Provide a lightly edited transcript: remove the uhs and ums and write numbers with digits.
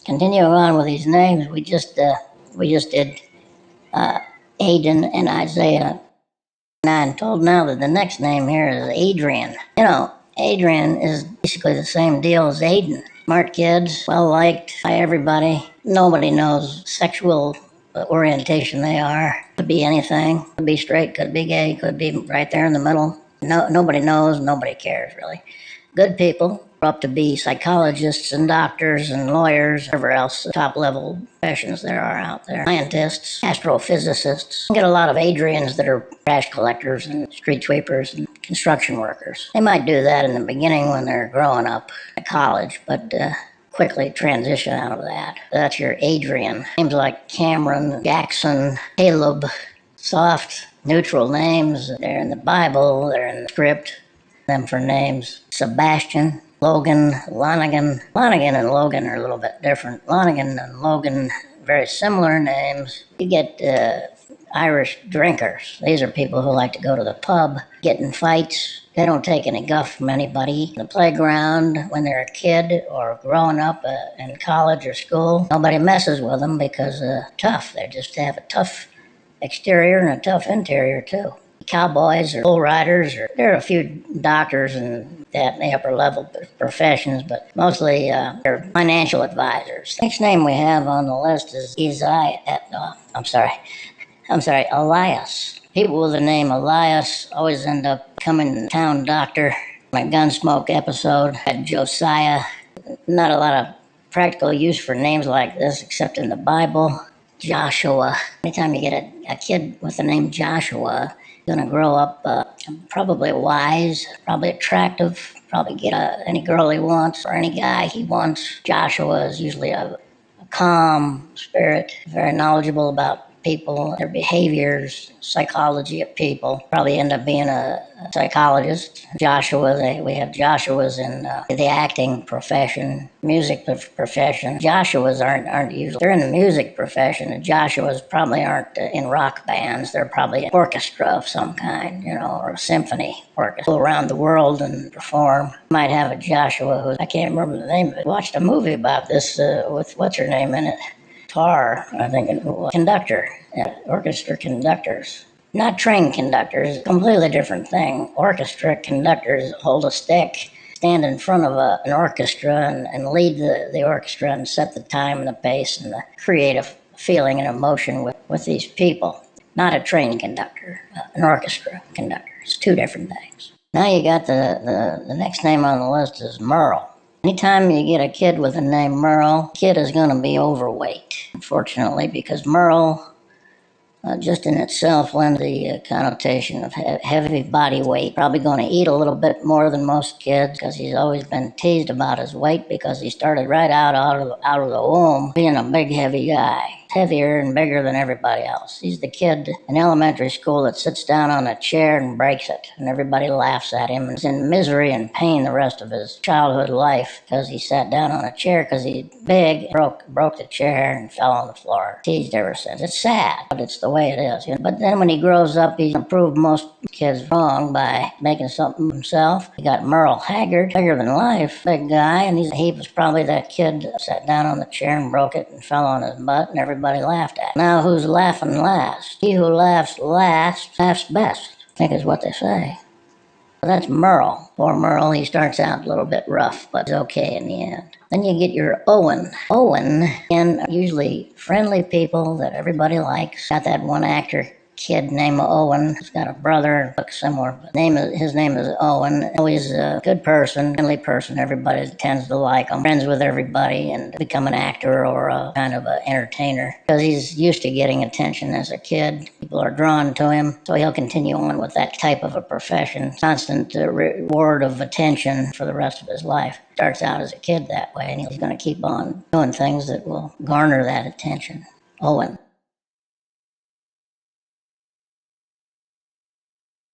Continuing on with these names, we just did Aiden and Isaiah. And I'm told now that the next name here is Adrian. You know, Adrian is basically the same deal as Aiden. Smart kids, well liked by everybody. Nobody knows sexual orientation they are. Could be anything. Could be straight, could be gay, could be right there in the middle. Nobody knows, nobody cares really. Good people grow up to be psychologists and doctors and lawyers, whatever else top level professions there are out there. Scientists, astrophysicists. You get a lot of Adrians that are trash collectors and street sweepers and construction workers. They might do that in the beginning when they're growing up at college, but quickly transition out of that. That's your Adrian. Names like Cameron, Jackson, Caleb, soft, neutral names. They're in the Bible, they're in the script. Them for names. Sebastian, Logan, Lonigan. Lonigan and Logan are a little bit different. Lonigan and Logan, very similar names. You get Irish drinkers. These are people who like to go to the pub, get in fights. They don't take any guff from anybody. The playground, when they're a kid or growing up in college or school, nobody messes with them because tough. They just have a tough exterior and a tough interior too. Cowboys or bull riders, or there are a few doctors and that in the upper level professions, but mostly they're financial advisors. Next name we have on the list is Elias. People with the name Elias always end up becoming town doctor. My Gunsmoke episode had Josiah. Not a lot of practical use for names like this except in the Bible. Joshua. Anytime you get a kid with the name Joshua, going to grow up probably wise, probably attractive, probably get any girl he wants or any guy he wants. Joshua is usually a calm spirit, very knowledgeable about people, their behaviors, psychology of people. Probably end up being a psychologist. Joshua, we have Joshuas in the acting profession, music profession. Joshuas aren't usually, they're in the music profession, and Joshuas probably aren't in rock bands. They're probably an orchestra of some kind, or a symphony orchestra. Go around the world and perform. Might have a Joshua who, I can't remember the name, but watched a movie about this with what's her name in it? I think it was. Conductor, orchestra conductors. Not trained conductors, completely different thing. Orchestra conductors hold a stick, stand in front of an orchestra and lead the orchestra and set the time and the pace and the creative feeling and emotion with these people. Not a trained conductor, an orchestra conductor. It's two different things. Now you got the next name on the list is Merle. Anytime you get a kid with the name Merle, kid is going to be overweight, unfortunately, because Merle just in itself lends the connotation of heavy body weight. Probably going to eat a little bit more than most kids because he's always been teased about his weight because he started right out of the womb being a big, heavy guy. Heavier and bigger than everybody else. He's the kid in elementary school that sits down on a chair and breaks it, and everybody laughs at him and is in misery and pain the rest of his childhood life because he sat down on a chair because he's big, broke the chair and fell on the floor. Teased ever since. It's sad, but it's the way it is. But then when he grows up, he's gonna prove most kids wrong by making something himself. You got Merle Haggard, bigger than life, big guy, and he was probably that kid that sat down on the chair and broke it and fell on his butt, and everybody laughed at. Now who's laughing last? He who laughs last laughs best, I think is what they say. So that's Merle. Poor Merle, he starts out a little bit rough, but he's okay in the end. Then you get your Owen. Owen, again, usually friendly people that everybody likes. Got that one actor kid named Owen. He's got a brother, looks similar, but his name is Owen. Always a good person, friendly person. Everybody tends to like him. Friends with everybody and become an actor or a kind of an entertainer because he's used to getting attention as a kid. People are drawn to him, so he'll continue on with that type of a profession. Constant reward of attention for the rest of his life. Starts out as a kid that way, and he's going to keep on doing things that will garner that attention. Owen.